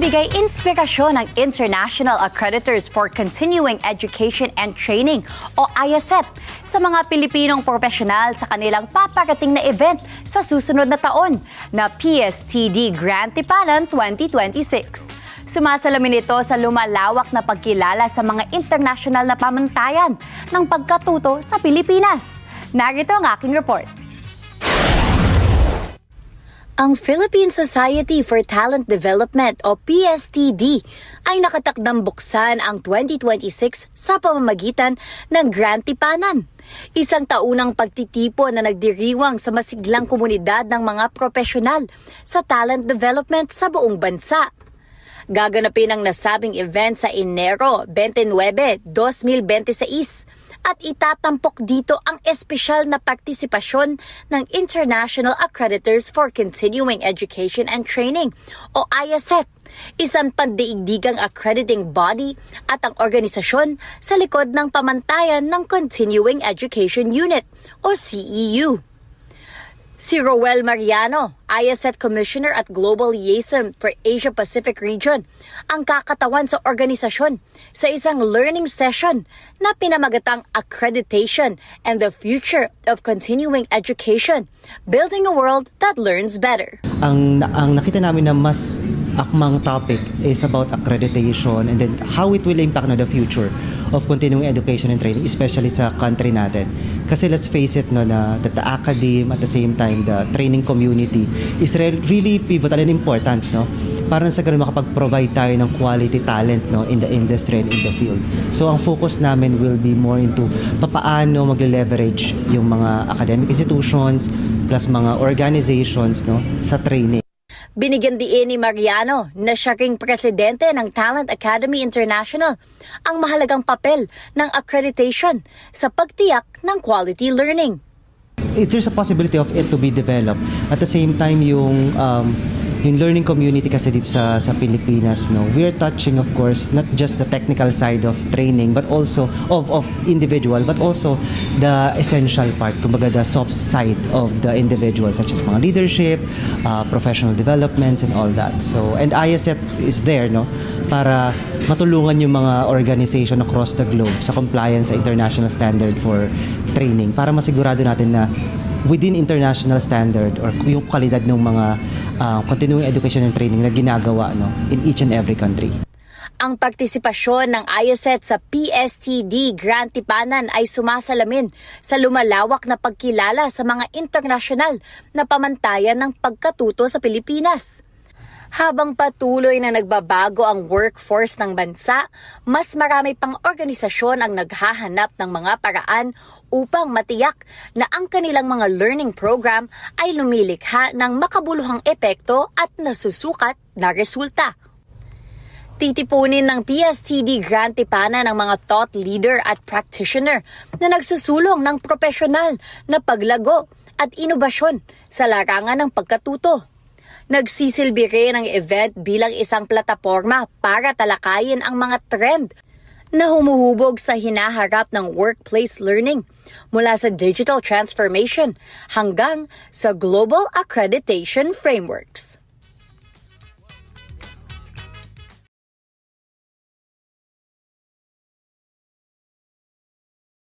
Nagbigay inspirasyon ng International Accreditors for Continuing Education and Training o IACET sa mga Pilipinong profesional sa kanilang paparating na event sa susunod na taon na PSTD Grand Tipanan 2026. Sumasalamin ito sa lumalawak na pagkilala sa mga international na pamantayan ng pagkatuto sa Pilipinas. Narito ang aking report. Ang Philippine Society for Talent Development o PSTD ay nakatakdang buksan ang 2026 sa pamamagitan ng Grand Tipanan. Isang taunang pagtitipon na nagdiriwang sa masiglang komunidad ng mga profesional sa talent development sa buong bansa. Gaganapin ang nasabing event sa Enero 29, 2026 at itatampok dito ang espesyal na partisipasyon ng International Accreditors for Continuing Education and Training o IACET, isang pandaigdigang accrediting body at ang organisasyon sa likod ng pamantayan ng Continuing Education Unit o CEU. Si Roel Mariano, IACET Commissioner at Global Liaison for Asia-Pacific Region, ang kakatawan sa organisasyon sa isang learning session na pinamagatang Accreditation and the Future of Continuing Education, Building a World that Learns Better. Ang nakita namin na mas akmang topic is about accreditation and then how it will impact na the future of continuing education and training, especially sa country natin. Kasi let's face it, no, na the academe at the same time the training community is really pivotal and important, no? Para sa ganun makapag-provide tayo ng quality talent, no, in the industry and in the field. So ang focus namin will be more into papaano magle-leverage yung mga academic institutions plus mga organizations, no, sa training. Binigyan diin ni Mariano na siya ring presidente ng Talent Academy International ang mahalagang papel ng accreditation sa pagtiyak ng quality learning. There's a possibility of it to be developed. At the same time, yung learning community kasi dito sa Pilipinas, no, we're touching, of course, not just the technical side of training, but also of individual, but also the essential part, kumbaga the soft side of the individual, such as mga leadership, professional developments, and all that. So, and IACET is there, no, para matulungan yung mga organization across the globe sa compliance sa international standard for training, para masigurado natin na within international standard or yung kalidad ng mga continuing education and training na ginagawa, no, in each and every country. Ang partisipasyon ng IACET sa PSTD Grand Tipanan ay sumasalamin sa lumalawak na pagkilala sa mga internasyonal na pamantayan ng pagkatuto sa Pilipinas. Habang patuloy na nagbabago ang workforce ng bansa, mas marami pang organisasyon ang naghahanap ng mga paraan upang matiyak na ang kanilang mga learning program ay lumilikha ng makabuluhang epekto at nasusukat na resulta. Titipunin ng PSTD Grand Tipanan ng mga thought leader at practitioner na nagsusulong ng profesional na paglago at inobasyon sa larangan ng pagkatuto. Nagsisilbi rin ang event bilang isang plataporma para talakayin ang mga trend na humuhubog sa hinaharap ng workplace learning mula sa digital transformation hanggang sa global accreditation frameworks.